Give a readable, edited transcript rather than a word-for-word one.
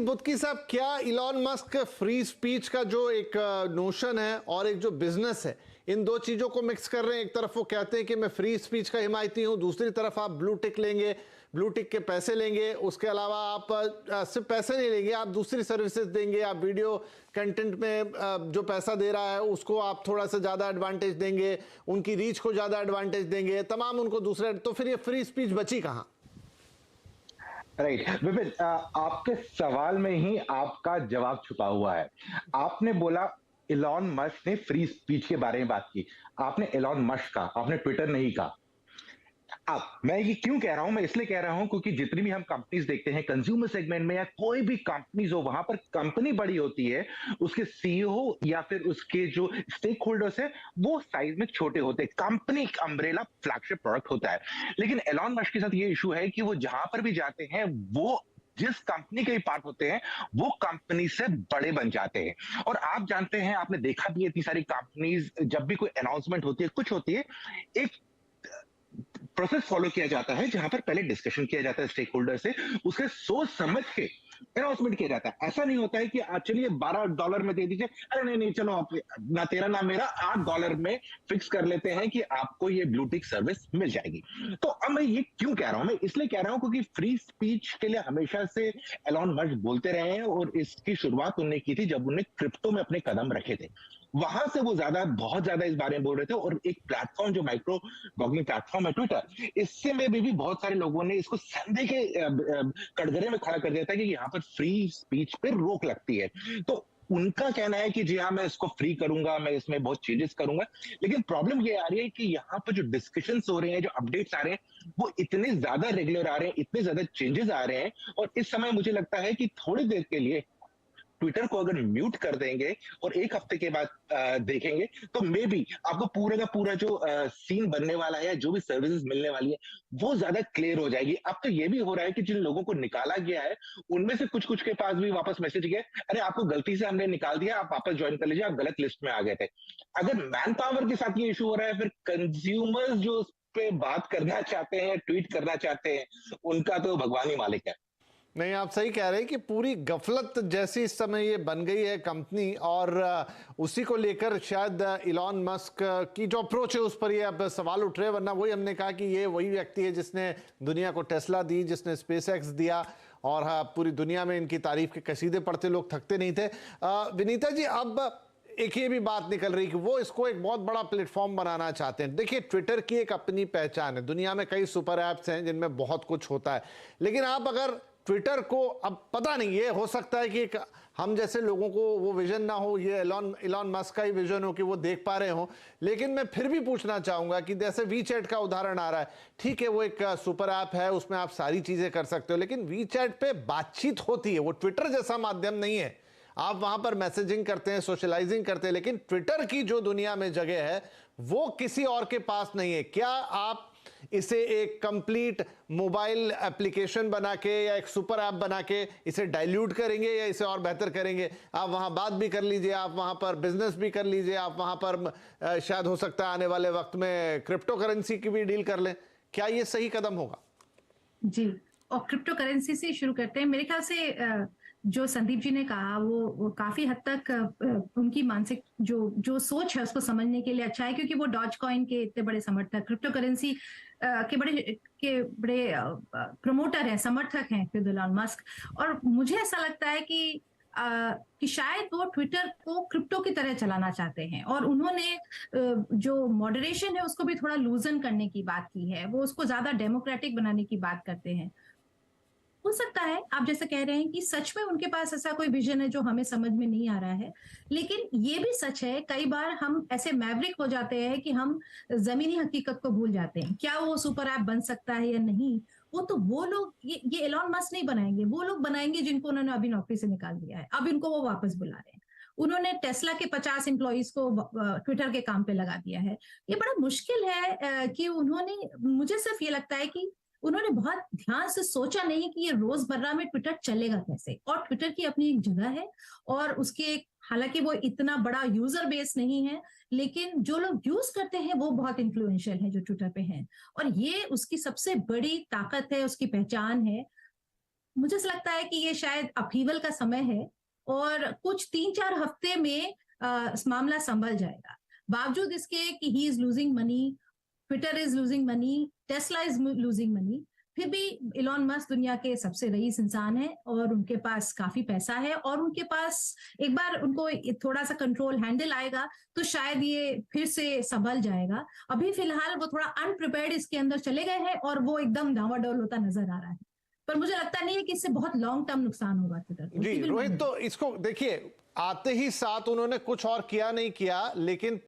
बुदकी साहब, क्या Elon Musk free speech का जो एक नोशन है और एक जो बिजनेस है, इन दो चीजों को मिक्स कर रहे हैं? एक तरफ वो कहते हैं कि मैं फ्री स्पीच का हिमायती हूं, दूसरी तरफ आप ब्लू टिक लेंगे, ब्लू टिक के पैसे लेंगे, उसके अलावा आप सिर्फ पैसे नहीं लेंगे, आप दूसरी सर्विसेज देंगे, आप वीडियो कंटेंट में जो पैसा दे रहा है उसको आप थोड़ा सा ज्यादा एडवांटेज देंगे, उनकी रीच को ज्यादा एडवांटेज देंगे, तमाम उनको दूसरे, तो फिर ये फ्री स्पीच बची कहां? राइट विपिन, आपके सवाल में ही आपका जवाब छुपा हुआ है। आपने बोला इलॉन मस्क ने फ्री स्पीच के बारे में बात की। आपने इलॉन मस्क कहा, आपने ट्विटर नहीं कहा। अब मैं ये क्यों कह रहा हूं? मैं इसलिए कह रहा हूं क्योंकि जितनी भी हम कंपनीज देखते हैं कंज्यूमर सेगमेंट में या कोई भी कंपनीज हो, वहां पर कंपनी बड़ी होती है, उसके सीईओ या फिर उसके जो स्टेक होल्डर्स है वो साइज में छोटे होते हैं। कंपनी अम्ब्रेला फ्लैगशिप प्रोडक्ट होता है। लेकिन एलॉन मस्क के साथ ये इशू है कि वो जहां पर भी जाते हैं, वो जिस कंपनी के पार्ट होते हैं वो कंपनी से बड़े बन जाते हैं। और आप जानते हैं, आपने देखा भी है, इतनी सारी कंपनीज जब भी कोई अनाउंसमेंट होती है, कुछ होती है, एक प्रोसेस फॉलो किया जाता है जहां पर पहले डिस्कशन किया जाता है स्टेक होल्डर से, उसके सोच समझ के अनाउंसमेंट किया जाता है। ऐसा नहीं होता है कि चलिए $12 में दे दीजिए, अरे नहीं नहीं चलो आप ना तेरा ना मेरा $8 में फिक्स कर लेते हैं कि आपको ये ब्लूटिक सर्विस मिल जाएगी। तो अब मैं ये क्यों कह रहा हूं? मैं इसलिए कह रहा हूं क्योंकि फ्री स्पीच के लिए हमेशा से एलॉन मस्क बोलते रहे हैं और इसकी शुरुआत उन्होंने की थी जब उन्होंने क्रिप्टो में अपने कदम रखे थे। वहां से वो बहुत ज्यादा इस बारे में बोल रहे थे। और एक प्लेटफॉर्म जो माइक्रो ब्लॉगिंग प्लेटफॉर्म है ट्विटर, इससे में भी बहुत सारे लोगों ने इसको संदेह के कटघरे में खड़ा कर दिया था कि यहाँ पर फ्री स्पीच पे रोक लगती है। तो उनका कहना है कि जी हाँ, मैं इसको फ्री करूंगा, मैं इसमें बहुत चेंजेस करूंगा। लेकिन प्रॉब्लम ये आ रही है कि यहाँ पर जो डिस्कशंस हो रहे हैं, जो अपडेट्स आ रहे हैं, वो इतने ज्यादा रेगुलर आ रहे हैं, इतने ज्यादा चेंजेस आ रहे हैं। और इस समय मुझे लगता है कि थोड़ी देर के लिए ट्विटर को अगर म्यूट कर देंगे और एक हफ्ते के बाद देखेंगे, तो मे बी आपको पूरे का पूरा जो सीन बनने वाला है, जो भी सर्विसेज मिलने वाली है, वो ज्यादा क्लियर हो जाएगी। अब तो ये भी हो रहा है कि जिन लोगों को निकाला गया है, उनमें से कुछ कुछ के पास भी वापस मैसेज गया, अरे आपको गलती से हमने निकाल दिया, आप वापस ज्वाइन कर लीजिए, आप गलत लिस्ट में आ गए थे। अगर मैन पावर के साथ ये इशू हो रहा है, फिर कंज्यूमर्स जो उस पे बात करना चाहते हैं, ट्वीट करना चाहते हैं, उनका तो भगवान ही मालिक है। नहीं, आप सही कह रहे हैं कि पूरी गफलत जैसी इस समय ये बन गई है कंपनी, और उसी को लेकर शायद इलॉन मस्क की जो अप्रोच है उस पर ये अब सवाल उठ रहे हैं। वरना वही हमने कहा कि ये वही व्यक्ति है जिसने दुनिया को टेस्ला दी, जिसने स्पेसएक्स दिया, और हाँ, पूरी दुनिया में इनकी तारीफ के कसीदे पढ़ते लोग थकते नहीं थे। विनीता जी, अब एक ये भी बात निकल रही कि वो इसको एक बहुत बड़ा प्लेटफॉर्म बनाना चाहते हैं। देखिए, ट्विटर की एक अपनी पहचान है, दुनिया में कई सुपर ऐप्स हैं जिनमें बहुत कुछ होता है, लेकिन आप अगर ट्विटर को, अब पता नहीं, ये हो सकता है कि हम जैसे लोगों को वो विजन ना हो, ये इलॉन मस्क का ही विजन हो कि वो देख पा रहे हो, लेकिन मैं फिर भी पूछना चाहूंगा कि जैसे वीचैट का उदाहरण आ रहा है, ठीक है वो एक सुपर ऐप है, उसमें आप सारी चीजें कर सकते हो, लेकिन वीचैट पे बातचीत होती है, वो ट्विटर जैसा माध्यम नहीं है। आप वहां पर मैसेजिंग करते हैं, सोशलाइजिंग करते हैं, लेकिन ट्विटर की जो दुनिया में जगह है वो किसी और के पास नहीं है। क्या आप इसे एक कंप्लीट मोबाइल एप्लीकेशन बना के या एक सुपर ऐप बना के इसे डाइल्यूट करेंगे या इसे और बेहतर करेंगे? आप वहां बात भी कर लीजिए, आप वहां पर बिजनेस भी कर लीजिए, आप वहां पर शायद हो सकता है आने वाले वक्त में क्रिप्टो करेंसी की भी डील कर लें। क्या ये सही कदम होगा? जी, और क्रिप्टो करेंसी से शुरू करते हैं। मेरे ख्याल से जो संदीप जी ने कहा वो काफी हद तक उनकी मानसिक जो सोच है उसको समझने के लिए अच्छा है, क्योंकि वो डॉज कॉइन के इतने बड़े समर्थक, क्रिप्टो करेंसी के बड़े प्रमोटर हैं, समर्थक हैं खुद इलॉन मस्क। और मुझे ऐसा लगता है कि शायद वो ट्विटर को क्रिप्टो की तरह चलाना चाहते हैं, और उन्होंने जो मॉडरेशन है उसको भी थोड़ा लूजन करने की बात की है, वो उसको ज्यादा डेमोक्रेटिक बनाने की बात करते हैं। हो सकता है आप जैसे कह रहे हैं कि सच में उनके पास ऐसा कोई विजन है जो हमें समझ में नहीं आ रहा है, लेकिन ये भी सच है कई बार हम ऐसे मैवरिक हो जाते हैं कि हम जमीनी हकीकत को भूल जाते हैं। क्या वो सुपर ऐप बन सकता है या नहीं, वो तो वो लोग, ये एलॉन मस्क नहीं बनाएंगे, वो लोग बनाएंगे जिनको उन्होंने अभी नौकरी से निकाल दिया है, अब इनको वो वापस बुला रहे हैं। उन्होंने टेस्ला के 50 एम्प्लॉइज को ट्विटर के काम पे लगा दिया है। ये बड़ा मुश्किल है कि उन्होंने, मुझे सिर्फ ये लगता है कि उन्होंने बहुत ध्यान से सोचा नहीं कि ये रोजमर्रा में ट्विटर चलेगा कैसे। और ट्विटर की अपनी एक जगह है, और उसके एक, हालांकि वो इतना बड़ा यूजर बेस नहीं है, लेकिन जो लोग यूज करते हैं वो बहुत इन्फ्लुएंशियल है जो ट्विटर पे हैं, और ये उसकी सबसे बड़ी ताकत है, उसकी पहचान है। मुझे ऐसा लगता है कि ये शायद अपहीवल का समय है और कुछ 3-4 हफ्ते में मामला संभल जाएगा। बावजूद इसके कि he is losing money, Twitter is losing money, Tesla is losing money, फिर भी इलॉन मस्क दुनिया के सबसे रईस इंसान है और उनके पास काफी पैसा है और उनके पास एक बार उनको थोड़ा सा कंट्रोल हैंडल आएगा तो शायद ये फिर से संभल जाएगा। अभी फिलहाल वो थोड़ा अनप्रिपेयर्ड इसके अंदर चले गए हैं और वो एकदम डावाडोल होता नजर आ रहा है, पर मुझे लगता नहीं है कि इससे बहुत लॉन्ग टर्म नुकसान होगा ट्विटर को। जी रोहित, तो इसको देखिए, आते ही साथ उन्होंने कुछ और किया नहीं किया, लेकिन